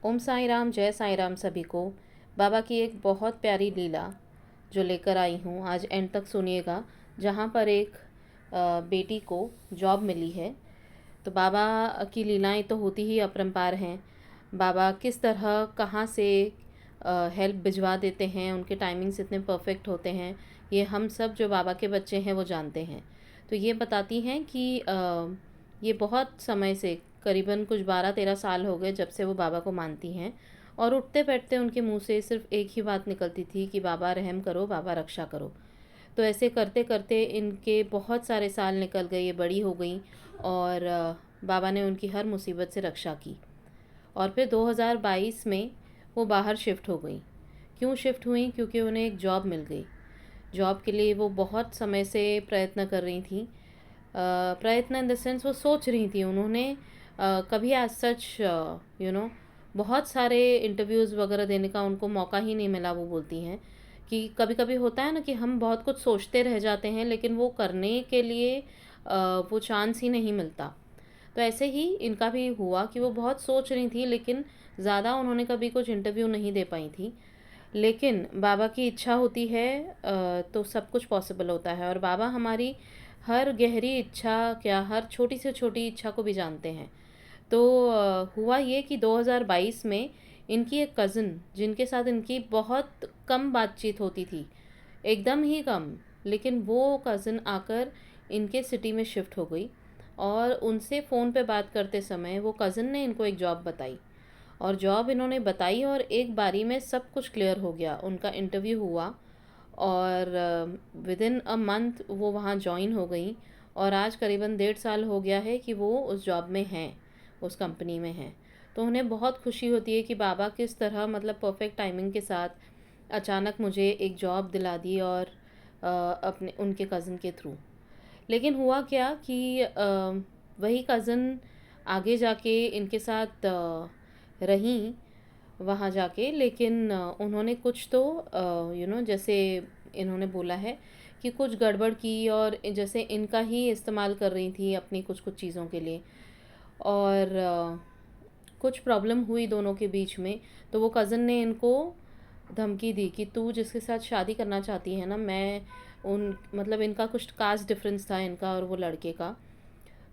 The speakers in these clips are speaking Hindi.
ओम साई राम, जय साई राम सभी को। बाबा की एक बहुत प्यारी लीला जो लेकर आई हूँ, आज एंड तक सुनिएगा। जहाँ पर एक बेटी को जॉब मिली है। तो बाबा की लीलाएं तो होती ही अपरंपार हैं। बाबा किस तरह कहाँ से हेल्प भिजवा देते हैं, उनके टाइमिंग्स इतने परफेक्ट होते हैं, ये हम सब जो बाबा के बच्चे हैं वो जानते हैं। तो ये बताती हैं कि ये बहुत समय से, करीबन कुछ 12-13 साल हो गए जब से वो बाबा को मानती हैं, और उठते बैठते उनके मुंह से सिर्फ एक ही बात निकलती थी कि बाबा रहम करो, बाबा रक्षा करो। तो ऐसे करते करते इनके बहुत सारे साल निकल गए, ये बड़ी हो गई, और बाबा ने उनकी हर मुसीबत से रक्षा की। और फिर 2022 में वो बाहर शिफ्ट हो गई। क्यों शिफ्ट हुई? क्योंकि उन्हें एक जॉब मिल गई। जॉब के लिए वो बहुत समय से प्रयत्न कर रही थी। प्रयत्न इन द सेंस वो सोच रही थी। उन्होंने कभी एज सच बहुत सारे इंटरव्यूज़ वगैरह देने का उनको मौका ही नहीं मिला। वो बोलती हैं कि कभी कभी होता है ना कि हम बहुत कुछ सोचते रह जाते हैं, लेकिन वो करने के लिए वो चांस ही नहीं मिलता। तो ऐसे ही इनका भी हुआ कि वो बहुत सोच रही थी, लेकिन ज़्यादा उन्होंने कभी कुछ इंटरव्यू नहीं दे पाई थी। लेकिन बाबा की इच्छा होती है तो सब कुछ पॉसिबल होता है। और बाबा हमारी हर गहरी इच्छा, क्या हर छोटी से छोटी इच्छा को भी जानते हैं। तो हुआ ये कि 2022 में इनकी एक कज़िन, जिनके साथ इनकी बहुत कम बातचीत होती थी, एकदम ही कम, लेकिन वो कज़िन आकर इनके सिटी में शिफ्ट हो गई। और उनसे फ़ोन पे बात करते समय वो कज़िन ने इनको एक जॉब बताई, और जॉब इन्होंने बताई और एक बारी में सब कुछ क्लियर हो गया। उनका इंटरव्यू हुआ और विद इन अ मंथ वो वहाँ जॉइन हो गई। और आज करीबन 1.5 साल हो गया है कि वो उस जॉब में हैं, उस कंपनी में हैं। तो उन्हें बहुत खुशी होती है कि बाबा किस तरह, मतलब परफेक्ट टाइमिंग के साथ अचानक मुझे एक जॉब दिला दी, और अपने उनके कज़न के थ्रू। लेकिन हुआ क्या कि वही कज़न आगे जाके इनके साथ रहीं वहाँ जाके, लेकिन उन्होंने कुछ तो जैसे इन्होंने बोला है कि कुछ गड़बड़ की, और जैसे इनका ही इस्तेमाल कर रही थी अपनी कुछ कुछ चीज़ों के लिए। और कुछ प्रॉब्लम हुई दोनों के बीच में। तो वो कज़न ने इनको धमकी दी कि तू जिसके साथ शादी करना चाहती है ना, मैं उन मतलब इनका कुछ कास्ट डिफरेंस था, इनका और वो लड़के का।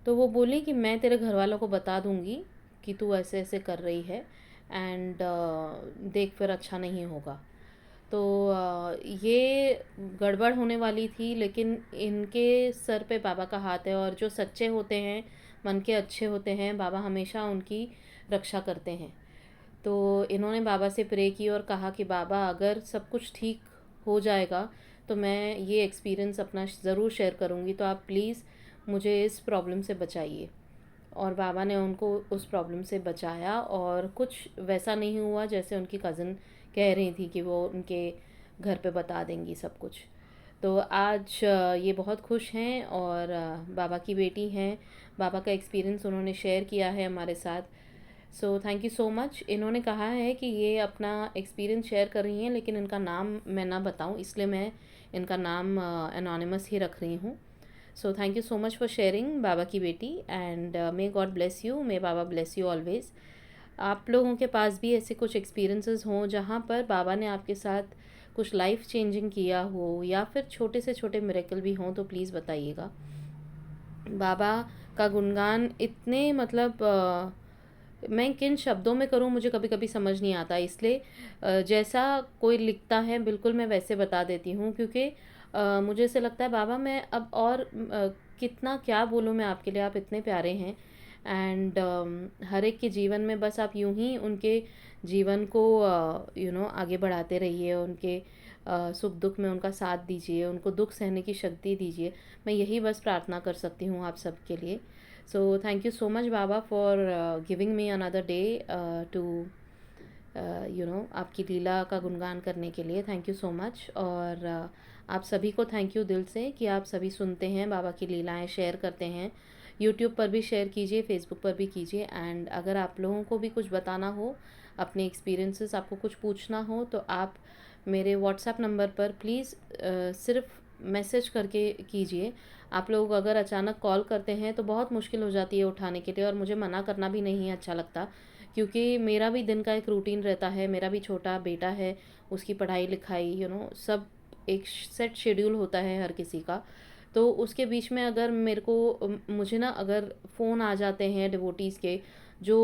तो वो बोली कि मैं तेरे घर वालों को बता दूंगी कि तू ऐसे ऐसे कर रही है, एंड देख फिर अच्छा नहीं होगा। तो ये गड़बड़ होने वाली थी, लेकिन इनके सर पे बाबा का हाथ है, और जो सच्चे होते हैं, मन के अच्छे होते हैं, बाबा हमेशा उनकी रक्षा करते हैं। तो इन्होंने बाबा से प्रे की और कहा कि बाबा, अगर सब कुछ ठीक हो जाएगा तो मैं ये एक्सपीरियंस अपना ज़रूर शेयर करूँगी, तो आप प्लीज़ मुझे इस प्रॉब्लम से बचाइए। और बाबा ने उनको उस प्रॉब्लम से बचाया, और कुछ वैसा नहीं हुआ जैसे उनकी कज़न कह रही थी कि वो उनके घर पे बता देंगी सब कुछ। तो आज ये बहुत खुश हैं, और बाबा की बेटी हैं। बाबा का एक्सपीरियंस उन्होंने शेयर किया है हमारे साथ। सो थैंक यू सो मच। इन्होंने कहा है कि ये अपना एक्सपीरियंस शेयर कर रही हैं, लेकिन इनका नाम मैं ना बताऊं, इसलिए मैं इनका नाम एनोनिमस ही रख रही हूँ। So thank you so much for sharing, बाबा की बेटी। And may God bless you, may बाबा ब्लेस यू ऑलवेज। आप लोगों के पास भी ऐसे कुछ एक्सपीरियंसेस हों जहाँ पर बाबा ने आपके साथ कुछ लाइफ चेंजिंग किया हो, या फिर छोटे से छोटे मिरेकल भी हों, तो प्लीज़ बताइएगा। बाबा का गुणगान इतने, मतलब मैं किन शब्दों में करूँ मुझे कभी कभी समझ नहीं आता। इसलिए जैसा कोई लिखता है बिल्कुल मैं वैसे बता देती हूँ, क्योंकि मुझे ऐसे लगता है बाबा, मैं अब और कितना क्या बोलूँ मैं आपके लिए, आप इतने प्यारे हैं। एंड हर एक के जीवन में बस आप यूं ही उनके जीवन को आगे बढ़ाते रहिए, उनके सुख दुख में उनका साथ दीजिए, उनको दुख सहने की शक्ति दीजिए। मैं यही बस प्रार्थना कर सकती हूँ आप सबके लिए। So thank you so much बाबा for giving me another day to आपकी लीला का गुणगान करने के लिए। Thank you so much. और आप सभी को थैंक यू दिल से कि आप सभी सुनते हैं, बाबा की लीलाएं शेयर करते हैं। यूट्यूब पर भी शेयर कीजिए, फेसबुक पर भी कीजिए। एंड अगर आप लोगों को भी कुछ बताना हो, अपने एक्सपीरियंसेस, आपको कुछ पूछना हो, तो आप मेरे व्हाट्सएप नंबर पर प्लीज़ सिर्फ मैसेज करके कीजिए। आप लोग अगर अचानक कॉल करते हैं तो बहुत मुश्किल हो जाती है उठाने के लिए, और मुझे मना करना भी नहीं अच्छा लगता, क्योंकि मेरा भी दिन का एक रूटीन रहता है, मेरा भी छोटा बेटा है, उसकी पढ़ाई लिखाई सब एक सेट शेड्यूल होता है हर किसी का। तो उसके बीच में अगर मेरे को मुझे ना अगर फ़ोन आ जाते हैं डिवोटीज़ के जो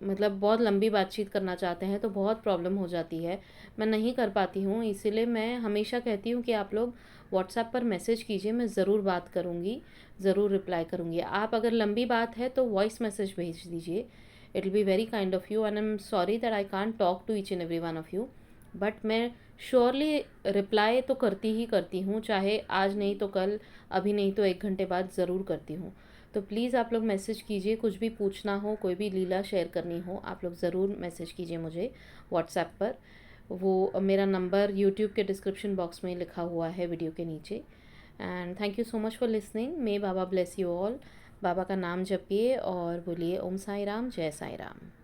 मतलब बहुत लंबी बातचीत करना चाहते हैं, तो बहुत प्रॉब्लम हो जाती है, मैं नहीं कर पाती हूँ। इसीलिए मैं हमेशा कहती हूँ कि आप लोग व्हाट्सएप पर मैसेज कीजिए, मैं ज़रूर बात करूँगी, ज़रूर रिप्लाई करूँगी। आप अगर लंबी बात है तो वॉइस मैसेज भेज दीजिए, it will be very kind of you, and I am sorry that I can't talk to each and every one of you, but मैं श्योरली रिप्लाई तो करती ही करती हूँ, चाहे आज नहीं तो कल, अभी नहीं तो 1 घंटे बाद ज़रूर करती हूँ। तो प्लीज़ आप लोग मैसेज कीजिए, कुछ भी पूछना हो, कोई भी लीला शेयर करनी हो, आप लोग ज़रूर मैसेज कीजिए मुझे व्हाट्सएप पर। वो मेरा नंबर यूट्यूब के डिस्क्रिप्शन बॉक्स में लिखा हुआ है वीडियो के नीचे। And thank you so much for listening. May बाबा ब्लेस यू ऑल। बाबा का नाम जपिए और बोलिए ओम साई राम, जय साई राम।